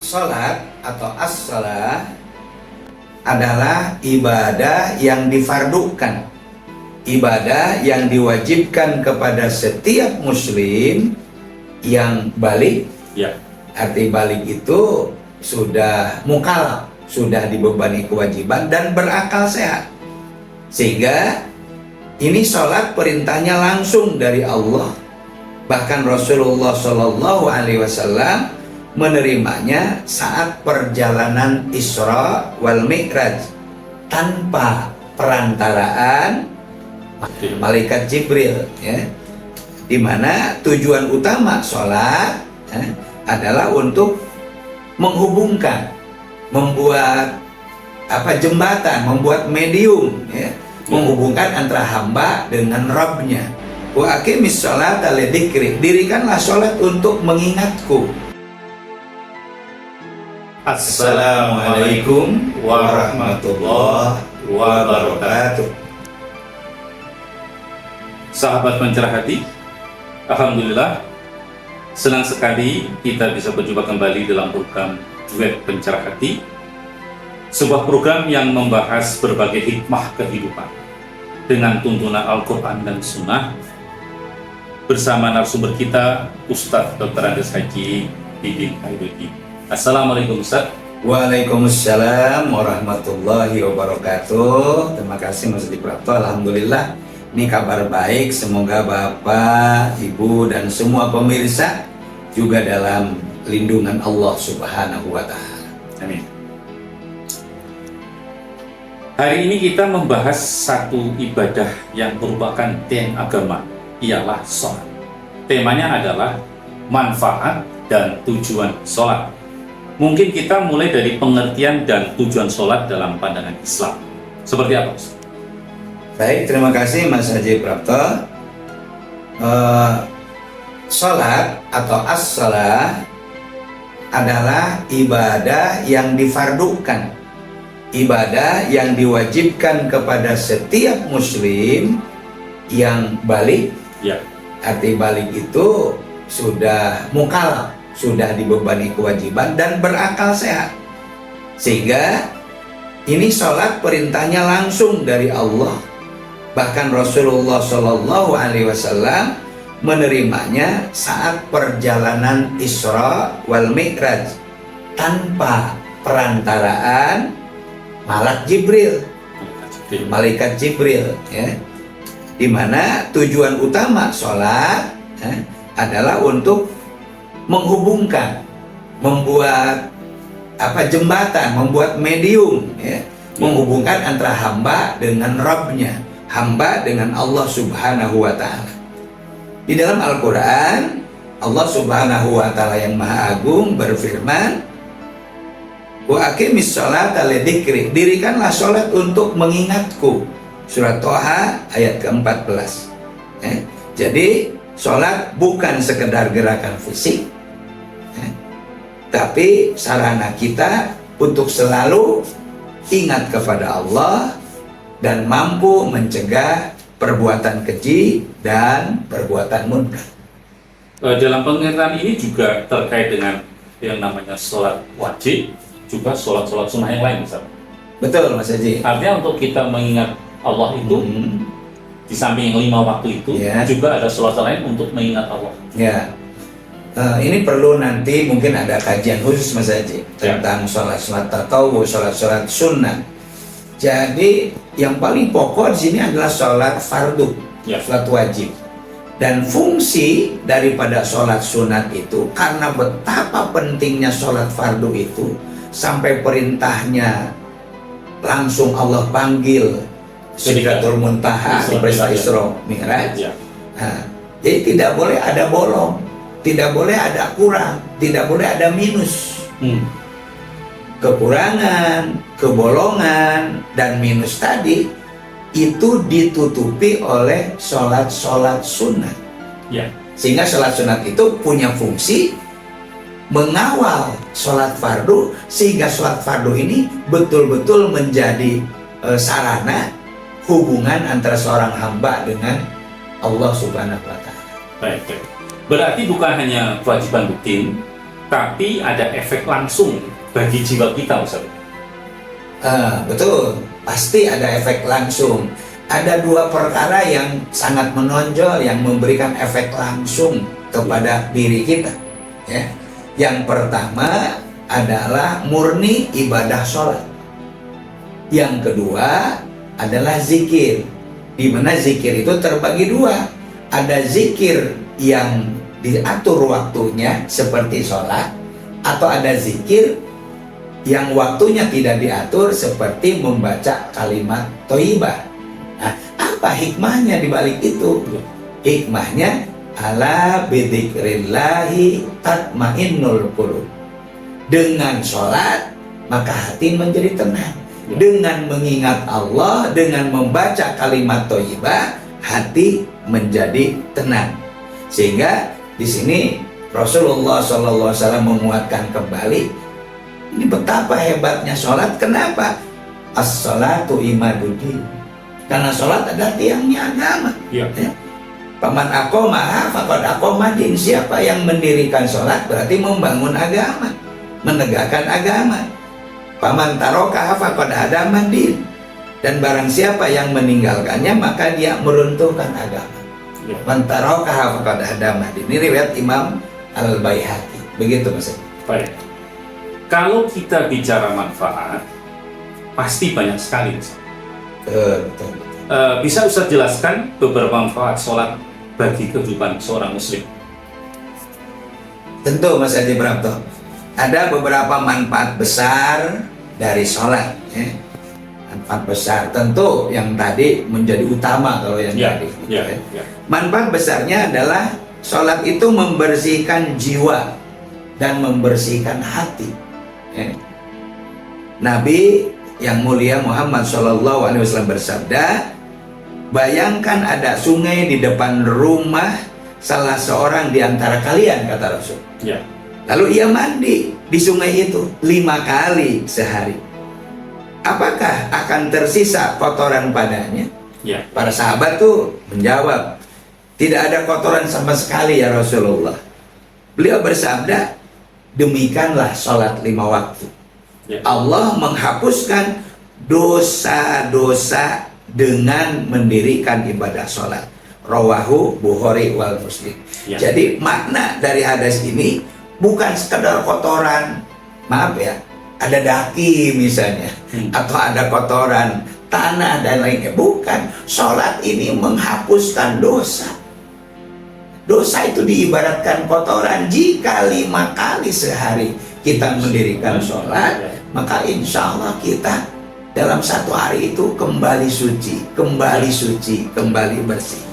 Salat atau as-salah adalah ibadah yang difardukan, ibadah yang diwajibkan kepada setiap muslim yang balik. Ya. Arti balik itu sudah mukallaf, sudah dibebani kewajiban dan berakal sehat. Sehingga ini salat perintahnya langsung dari Allah. Bahkan Rasulullah SAW menerimanya saat perjalanan Isra wal Mi'raj tanpa perantaraan malaikat Jibril, ya. Dimana tujuan utama sholat adalah untuk menghubungkan, membuat jembatan, membuat medium, ya, menghubungkan antara hamba dengan Rabbnya. Wa aqimis sholata lidzikri, dirikanlah sholat untuk mengingatku. Assalamualaikum warahmatullahi wabarakatuh. Sahabat Pencerah Hati, alhamdulillah senang sekali kita bisa berjumpa kembali dalam program Duet Pencerah Hati, sebuah program yang membahas berbagai hikmah kehidupan dengan tuntunan Al-Quran dan Sunnah bersama narasumber kita Ustadz Dr. Andes Haji Didin Hairudin. Assalamualaikum Ustaz. Waalaikumsalam warahmatullahi wabarakatuh. Terima kasih Mas Adi Prapto. Alhamdulillah, ini kabar baik. Semoga Bapak, Ibu, dan semua pemirsa juga dalam lindungan Allah Subhanahu wa Ta'ala. Amin. Hari ini kita membahas satu ibadah yang merupakan tiang agama, ialah sholat. Temanya adalah manfaat dan tujuan sholat. Mungkin kita mulai dari pengertian dan tujuan sholat dalam pandangan Islam. Seperti apa, Ustaz? Baik, terima kasih Mas Haji Prapto. Sholat atau as-salah adalah ibadah yang difardukan, ibadah yang diwajibkan kepada setiap muslim yang balik. Ya. Arti balik itu sudah mukallaf, sudah dibebani kewajiban dan berakal sehat. Sehingga ini sholat perintahnya langsung dari Allah. Bahkan Rasulullah SAW menerimanya saat perjalanan Isra wal Mi'raj tanpa perantaraan malaikat Jibril, ya. Dimana tujuan utama sholat adalah untuk menghubungkan, membuat jembatan, membuat medium, ya, menghubungkan antara hamba dengan Rabbnya, hamba dengan Allah Subhanahu wa Ta'ala. Di dalam Al-Quran, Allah Subhanahu wa Ta'ala yang Maha Agung berfirman, wa aqimis sholata lidzikri, dirikanlah sholat untuk mengingatku. Surat Toha ayat ke-14. Jadi sholat bukan sekedar gerakan fisik, tapi sarana kita untuk selalu ingat kepada Allah dan mampu mencegah perbuatan keji dan perbuatan munkar. Dalam pengertian ini juga terkait dengan yang namanya sholat wajib, juga sholat-sholat sunnah yang lain, Ustaz. Betul, Mas Haji. Artinya untuk kita mengingat Allah itu, di samping yang 5 waktu itu, juga ada sholat lain untuk mengingat Allah. Ya. Ini perlu nanti mungkin ada kajian khusus Mas Haji tentang sholat-sholat tatawwu, sholat-sholat sunnah. Jadi yang paling pokok di sini adalah sholat fardu, sholat wajib. Dan fungsi daripada sholat sunat itu, karena betapa pentingnya sholat fardu itu, sampai perintahnya langsung Allah panggil Sidratul Muntaha di peristiwa Isra Mi'raj. Jadi tidak boleh ada bolong, tidak boleh ada kurang, tidak boleh ada minus. Kekurangan, kebolongan, dan minus tadi itu ditutupi oleh sholat-sholat sunat. Sehingga sholat sunat itu punya fungsi mengawal sholat fardu, sehingga sholat fardu ini betul-betul menjadi sarana hubungan antara seorang hamba dengan Allah Subhanahu wa Ta'ala. Baik. Berarti bukan hanya kewajiban rutin, tapi ada efek langsung bagi jiwa kita, Ustaz. Betul, pasti ada efek langsung. Ada dua perkara yang sangat menonjol yang memberikan efek langsung kepada diri kita. Ya. Yang pertama adalah murni ibadah sholat. Yang kedua adalah zikir. Di mana zikir itu terbagi dua. Ada zikir yang diatur waktunya seperti sholat, atau ada zikir yang waktunya tidak diatur seperti membaca kalimat thayyibah. Nah, apa hikmahnya di balik itu? Hikmahnya ala bidzikrillahi tatmainnul qulub. Dengan sholat maka hati menjadi tenang. Dengan mengingat Allah, dengan membaca kalimat thayyibah, hati menjadi tenang. Sehingga di sini Rasulullah SAW menguatkan kembali, ini betapa hebatnya sholat. Kenapa? As-sholatu imaduddin. Karena sholat adalah tiangnya agama. Ya. Paman aqomaha faqad aqomadin. Siapa yang mendirikan sholat berarti membangun agama, menegakkan agama. Paman tarokaha faqad hadamadin. Dan barang siapa yang meninggalkannya maka dia meruntuhkan agama. Man tarokaha faqad hadamadin. Ini riwayat Imam Al-Baihaqi. Begitu Mas. Baik. Kalau kita bicara manfaat, pasti banyak sekali. Betul. Bisa Ustaz jelaskan beberapa manfaat sholat bagi kehidupan seorang muslim? Tentu Mas Haji Prapto. Ada beberapa manfaat besar dari sholat. Manfaat besar. Tentu yang tadi menjadi utama kalau yang tadi. Manfaat besarnya adalah sholat itu membersihkan jiwa dan membersihkan hati. Nabi yang mulia Muhammad SAW bersabda, bayangkan ada sungai di depan rumah salah seorang di antara kalian, kata Rasul. Lalu ia mandi di sungai itu 5 kali sehari. Apakah akan tersisa kotoran padanya? Para sahabat tuh menjawab, tidak ada kotoran sama sekali ya Rasulullah. Beliau bersabda, demikianlah sholat 5 waktu. Allah menghapuskan dosa-dosa dengan mendirikan ibadah sholat. Rawahu Bukhari wal Muslim. Jadi makna dari hadis ini bukan sekedar kotoran, maaf ya, ada daki misalnya, atau ada kotoran tanah dan lainnya. Bukan, sholat ini menghapuskan dosa. Dosa itu diibaratkan kotoran. Jika 5 kali sehari kita mendirikan sholat, maka insya Allah kita dalam 1 hari itu kembali suci, kembali bersih.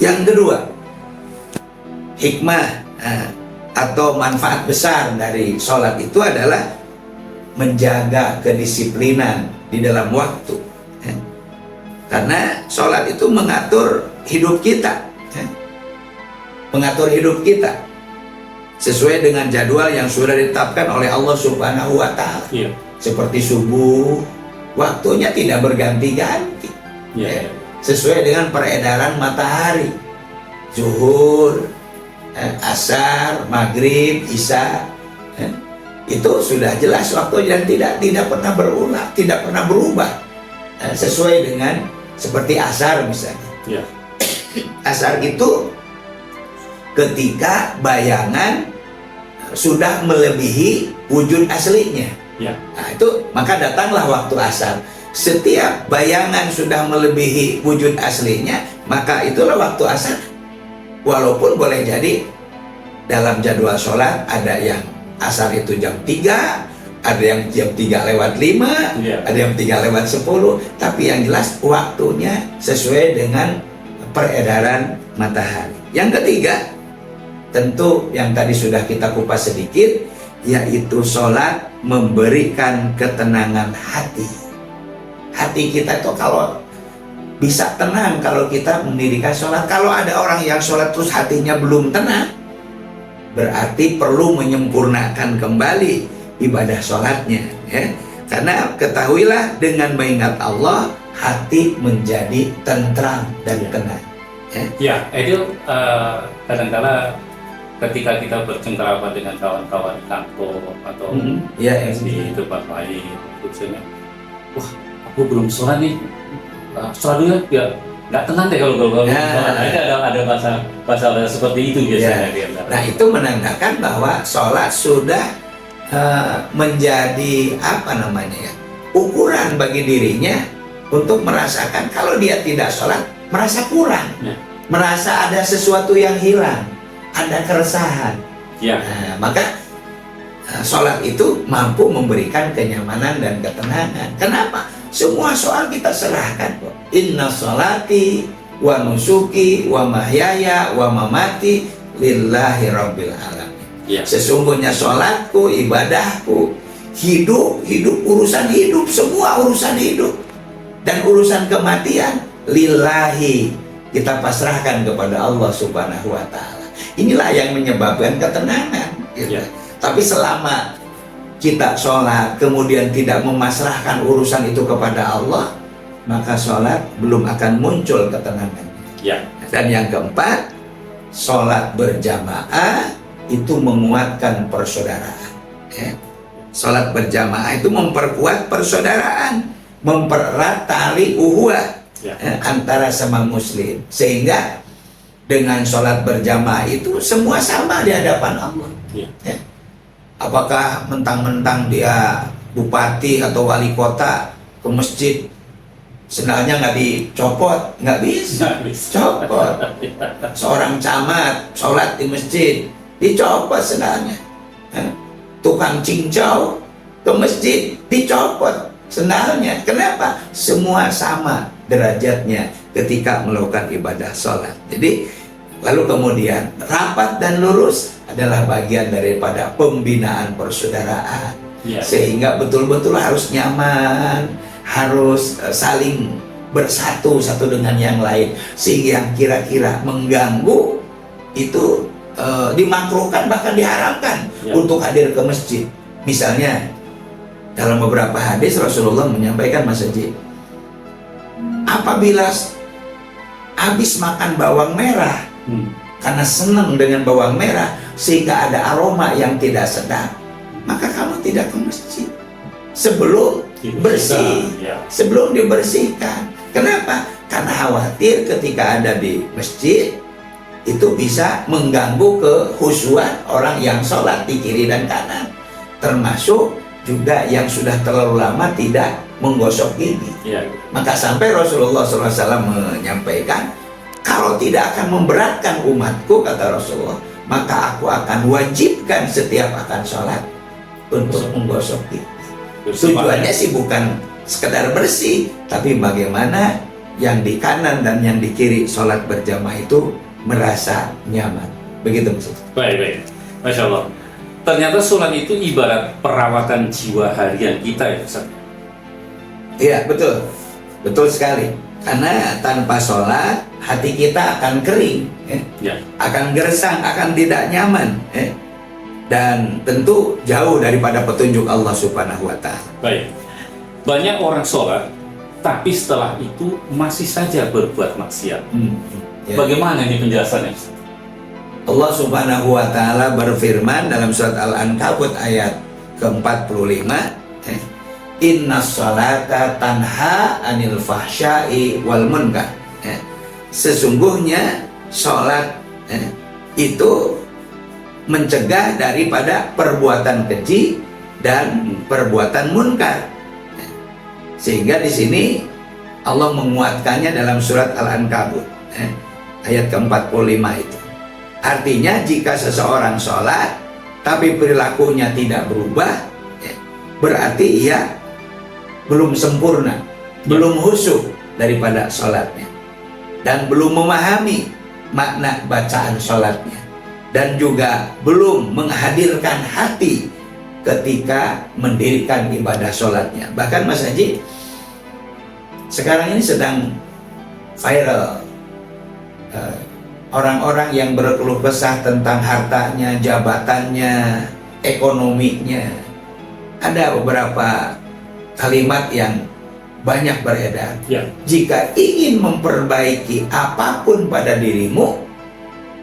Yang kedua, hikmah atau manfaat besar dari sholat itu adalah menjaga kedisiplinan di dalam waktu. Karena sholat itu mengatur hidup kita. Mengatur hidup kita sesuai dengan jadwal yang sudah ditetapkan oleh Allah Subhanahu wa Ta'ala. Seperti subuh, waktunya tidak berganti-ganti. Sesuai dengan peredaran matahari. Zuhur, asar, maghrib, isya, itu sudah jelas waktunya dan tidak pernah berulang, tidak pernah berubah. Sesuai dengan seperti asar misalnya. Asar itu ketika bayangan sudah melebihi wujud aslinya. Nah, itu maka datanglah waktu asar. Setiap bayangan sudah melebihi wujud aslinya, maka itulah waktu asar. Walaupun boleh jadi dalam jadwal sholat ada yang asar itu jam 3, ada yang jam 3:05, ada yang 3:10, tapi yang jelas waktunya sesuai dengan peredaran matahari. Yang ketiga, tentu yang tadi sudah kita kupas sedikit, yaitu sholat memberikan ketenangan hati. Hati kita itu kalau bisa tenang kalau kita mendirikan sholat. Kalau ada orang yang sholat terus hatinya belum tenang, berarti perlu menyempurnakan kembali ibadah sholatnya. Karena ketahuilah dengan mengingat Allah, hati menjadi tentram dan tenang. Itu kadang-kala ketika kita bercengkerama dengan kawan-kawan kantor atau Ya, di tempat lain, misalnya, wah aku belum sholat nih, sholat dulu ya, nggak tenang deh kalau sholat. Ada bahasa seperti itu biasanya. Nah, itu menandakan bahwa sholat sudah menjadi ukuran bagi dirinya untuk merasakan kalau dia tidak sholat merasa kurang, merasa ada sesuatu yang hilang, ada keresahan. Nah, maka sholat itu mampu memberikan kenyamanan dan ketenangan. Kenapa? Semua soal kita serahkan kok. Inna sholati wa nusuki wa mahyaya wa mamati lillahi rabbil alamin. Sesungguhnya sholatku, ibadahku, hidup urusan hidup, semua urusan hidup dan urusan kematian lillahi, kita pasrahkan kepada Allah Subhanahu wa ta'ala. Inilah yang menyebabkan ketenangan gitu. Tapi selama kita sholat kemudian tidak memasrahkan urusan itu kepada Allah, maka sholat belum akan muncul ketenangan. Dan yang keempat, sholat berjamaah itu menguatkan persaudaraan. Sholat berjamaah itu memperkuat persaudaraan, mempererat tali uhuah antara sama muslim, sehingga dengan sholat berjamaah itu semua sama di hadapan Allah. Apakah mentang-mentang dia bupati atau wali kota ke masjid sendalnya nggak dicopot? Nggak bisa copot. Seorang camat sholat di masjid dicopot sendalnya. Tukang cincau ke masjid dicopot sendalnya. Kenapa? Semua sama derajatnya ketika melakukan ibadah sholat. Jadi lalu kemudian rapat dan lurus adalah bagian daripada pembinaan persaudaraan. Sehingga betul-betul harus nyaman, harus saling bersatu satu dengan yang lain, sehingga yang kira-kira mengganggu itu dimakruhkan, bahkan diharamkan untuk hadir ke masjid. Misalnya dalam beberapa hadis Rasulullah menyampaikan, Mas Haji, apabila habis makan bawang merah karena senang dengan bawang merah sehingga ada aroma yang tidak sedap, maka kamu tidak ke masjid sebelum bersih, sebelum dibersihkan. Kenapa? Karena khawatir ketika ada di masjid itu bisa mengganggu kekhusyuan orang yang sholat di kiri dan kanan, termasuk juga yang sudah terlalu lama tidak menggosok gigi. Maka sampai Rasulullah SAW menyampaikan, kalau tidak akan memberatkan umatku, kata Rasulullah, maka aku akan wajibkan setiap akan sholat untuk menggosok gigi. Tujuannya sih bukan sekedar bersih, tapi bagaimana yang di kanan dan yang di kiri sholat berjamaah itu merasa nyaman. Begitu maksudnya. Baik. Masya Allah. Ternyata sholat itu ibarat perawatan jiwa harian kita ya Ustaz. Iya, betul. Betul sekali. Karena tanpa sholat hati kita akan kering, akan gersang, akan tidak nyaman, dan tentu jauh daripada petunjuk Allah Subhanahu wa ta'ala. Baik. Banyak orang sholat, tapi setelah itu masih saja berbuat maksiat. Bagaimana ini penjelasannya? Allah Subhanahu wa ta'ala berfirman dalam surat Al-Ankabut ayat ke-45, Inna sholata tanha anil fahsyai wal munkar. Sesungguhnya sholat itu mencegah daripada perbuatan keji dan perbuatan munkar. Sehingga di sini Allah menguatkannya dalam surat Al-Ankabut ayat ke-45 itu. Artinya jika seseorang sholat tapi perilakunya tidak berubah, berarti ia belum sempurna, belum khusyuk daripada sholatnya, dan belum memahami makna bacaan sholatnya, dan juga belum menghadirkan hati ketika mendirikan ibadah sholatnya. Bahkan Mas Haji, sekarang ini sedang viral orang-orang yang berkeluh kesah tentang hartanya, jabatannya, ekonominya. Ada beberapa kalimat yang banyak beredar. Jika ingin memperbaiki apapun pada dirimu,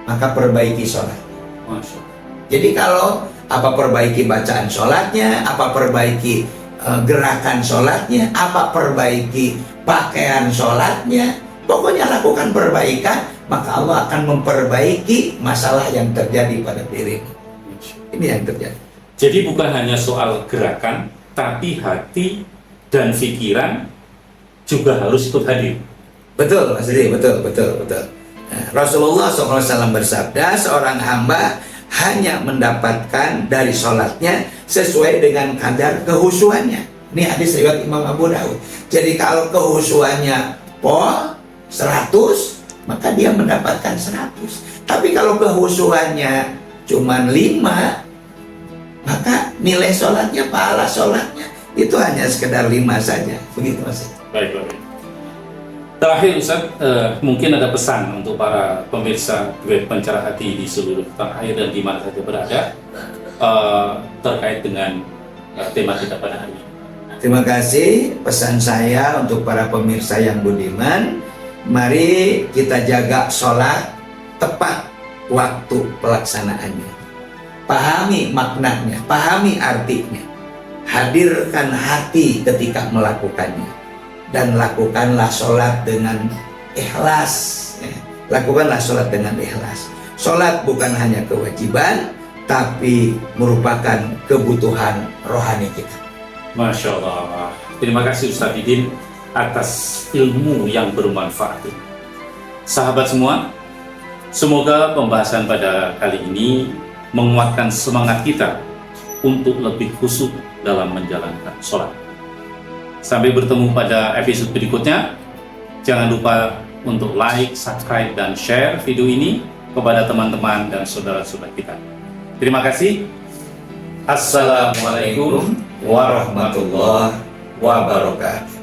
maka perbaiki sholat. Masya Allah. Jadi kalau apa perbaiki bacaan sholatnya, apa perbaiki gerakan sholatnya, apa perbaiki pakaian sholatnya, pokoknya lakukan perbaikan, maka Allah akan memperbaiki masalah yang terjadi pada dirimu. Ini yang terjadi. Jadi bukan hanya soal gerakan, tapi hati dan pikiran juga harus ikut hadir. Betul, Mas Didi, betul. Nah, Rasulullah SAW bersabda, seorang hamba hanya mendapatkan dari sholatnya sesuai dengan kadar kehusuannya. Ini hadis riwayat Imam Abu Daud. Jadi kalau kehusuannya 100, maka dia mendapatkan 100. Tapi kalau kehusuannya cuma 5, maka nilai sholatnya, pahala sholatnya itu hanya sekedar 5 saja. Begitu Mas. Baik. Terakhir Ustaz, mungkin ada pesan untuk para pemirsa duet Pencerah Hati di seluruh tanah air dan di mana saja berada terkait dengan tema kita pada hari ini. Terima kasih. Pesan saya untuk para pemirsa yang budiman, mari kita jaga sholat tepat waktu pelaksanaannya. Pahami maknanya, pahami artinya. Hadirkan hati ketika melakukannya. Dan lakukanlah sholat dengan ikhlas. Lakukanlah sholat dengan ikhlas. Sholat bukan hanya kewajiban, tapi merupakan kebutuhan rohani kita. Masya Allah. Terima kasih Ustaz Didin atas ilmu yang bermanfaat ini. Sahabat semua, semoga pembahasan pada kali ini menguatkan semangat kita untuk lebih khusyuk dalam menjalankan sholat. Sampai bertemu pada episode berikutnya. Jangan lupa untuk like, subscribe, dan share video ini kepada teman-teman dan saudara-saudara kita. Terima kasih. Assalamualaikum warahmatullahi wabarakatuh.